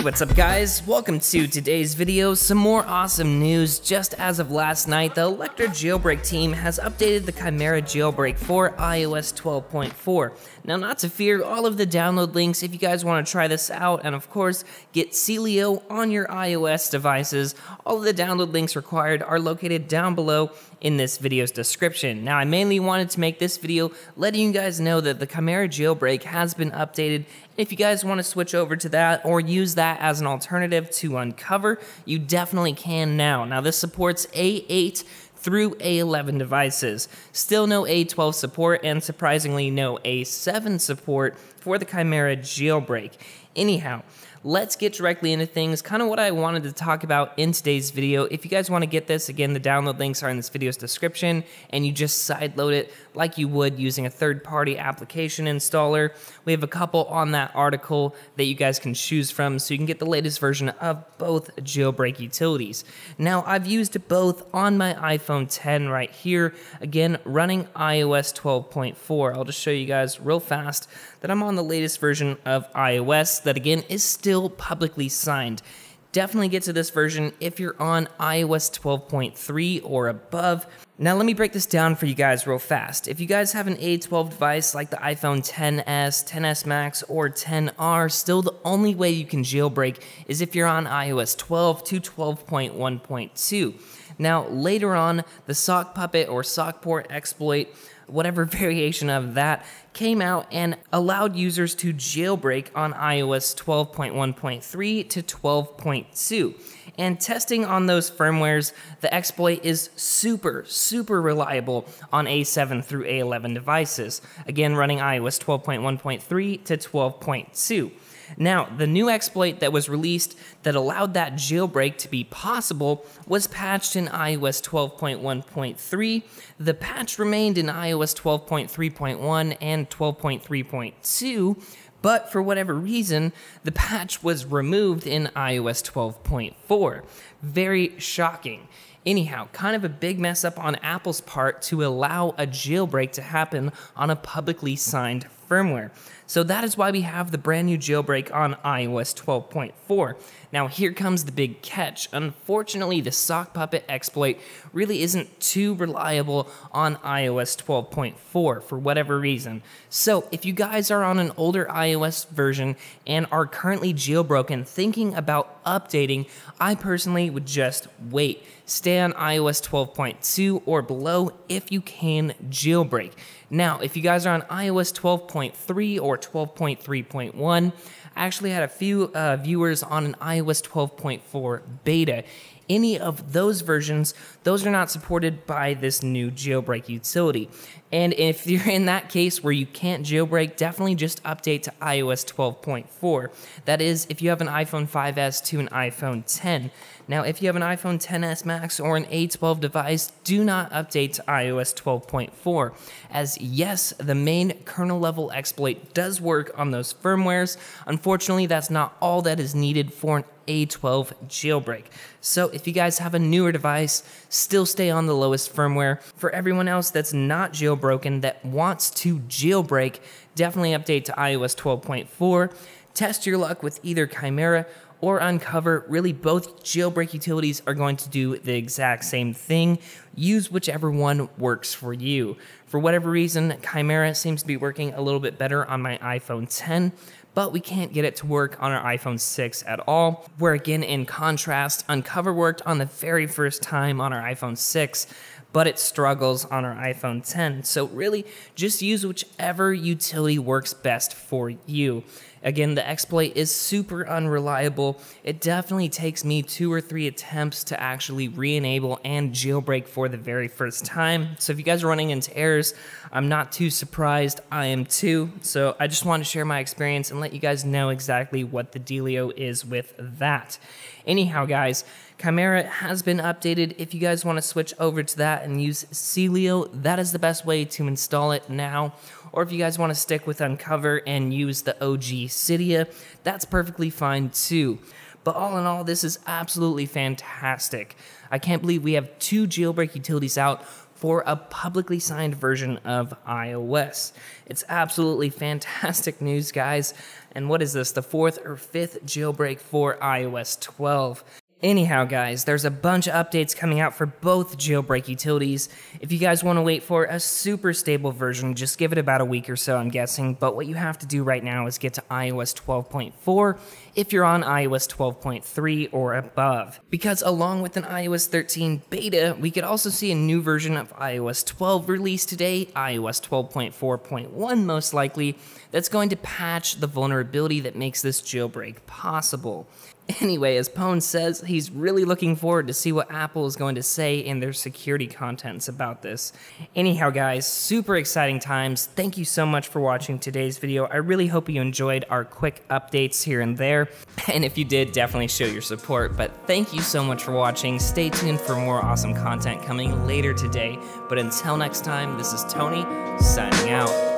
Hey, what's up guys? Welcome to today's video. Some more awesome news. Just as of last night, the Unc0ver jailbreak team has updated the Chimera jailbreak for iOS 12.4. Now, not to fear, all of the download links if you guys want to try this out, and of course, get Sileo on your iOS devices, all of the download links required are located down below in this video's description. Now, I mainly wanted to make this video letting you guys know that the Chimera jailbreak has been updated. If you guys want to switch over to that or use that as an alternative to Unc0ver, you definitely can now. Now, this supports A8 through A11 devices. Still no A12 support, and surprisingly no A7 support for the Chimera jailbreak. Anyhow, let's get directly into things, kind of what I wanted to talk about in today's video. If you guys want to get this, again, the download links are in this video's description, and you just sideload it like you would using a third-party application installer. We have a couple on that article that you guys can choose from, so you can get the latest version of both jailbreak utilities. Now, I've used both on my iPhone 10 right here, again, running iOS 12.4. I'll just show you guys real fast that I'm on the latest version of iOS that, again, is still publicly signed. Definitely get to this version if you're on iOS 12.3 or above. Now let me break this down for you guys real fast. If you guys have an A12 device like the iPhone XS, XS Max, or XR, still the only way you can jailbreak is if you're on iOS 12 to 12.1.2. Now later on, the sock puppet or sockport exploit, whatever variation of that, came out and allowed users to jailbreak on iOS 12.1.3 to 12.2. And testing on those firmwares, the exploit is super reliable on A7 through A11 devices. Again, running iOS 12.1.3 to 12.2. Now, the new exploit that was released that allowed that jailbreak to be possible was patched in iOS 12.1.3. The patch remained in iOS 12.3.1 and 12.3.2, but for whatever reason, the patch was removed in iOS 12.4. Very shocking. Anyhow, kind of a big mess up on Apple's part to allow a jailbreak to happen on a publicly signed firmware. So that is why we have the brand new jailbreak on iOS 12.4. Now here comes the big catch. Unfortunately, the sock puppet exploit really isn't too reliable on iOS 12.4 for whatever reason. So if you guys are on an older iOS version and are currently jailbroken thinking about updating, I personally would just wait. Stay on iOS 12.2 or below if you can jailbreak. Now, if you guys are on iOS 12.3 or 12.3.1, I actually had a few viewers on an iOS 12.4 beta. Any of those versions, those are not supported by this new jailbreak utility. And if you're in that case where you can't jailbreak, definitely just update to iOS 12.4. That is, if you have an iPhone 5S to an iPhone 10. Now, if you have an iPhone XS Max or an A12 device, do not update to iOS 12.4, as yes, the main kernel level exploit does work on those firmwares. Unfortunately, that's not all that is needed for an A12 jailbreak. So if you guys have a newer device, still stay on the lowest firmware. For everyone else that's not jailbroken that wants to jailbreak, definitely update to iOS 12.4. Test your luck with either Chimera or Unc0ver. Really, both jailbreak utilities are going to do the exact same thing. Use whichever one works for you. For whatever reason, Chimera seems to be working a little bit better on my iPhone 10, but we can't get it to work on our iPhone 6 at all, where again, in contrast, Unc0ver worked on the very first time on our iPhone 6, but it struggles on our iPhone 10. So really, just use whichever utility works best for you. Again, the exploit is super unreliable. It definitely takes me 2 or 3 attempts to actually re-enable and jailbreak for the very first time. So if you guys are running into errors, I'm not too surprised. I am too. So I just want to share my experience and let you guys know exactly what the dealio is with that. Anyhow, guys, Chimera has been updated. If you guys want to switch over to that and use Sileo, that is the best way to install it now. Or if you guys want to stick with Unc0ver and use the OG Cydia, that's perfectly fine too. But all in all, this is absolutely fantastic. I can't believe we have 2 jailbreak utilities out for a publicly signed version of iOS. It's absolutely fantastic news, guys. And what is this, the 4th or 5th jailbreak for iOS 12? Anyhow, guys, there's a bunch of updates coming out for both jailbreak utilities. If you guys want to wait for a super stable version, just give it about a week or so, I'm guessing. But what you have to do right now is get to iOS 12.4 if you're on iOS 12.3 or above. Because along with an iOS 13 beta, we could also see a new version of iOS 12 released today, iOS 12.4.1 most likely, that's going to patch the vulnerability that makes this jailbreak possible. Anyway, as Pone says, he's really looking forward to see what Apple is going to say in their security contents about this. Anyhow, guys, super exciting times. Thank you so much for watching today's video. I really hope you enjoyed our quick updates here and there. And if you did, definitely show your support. But thank you so much for watching. Stay tuned for more awesome content coming later today. But until next time, this is Tony, signing out.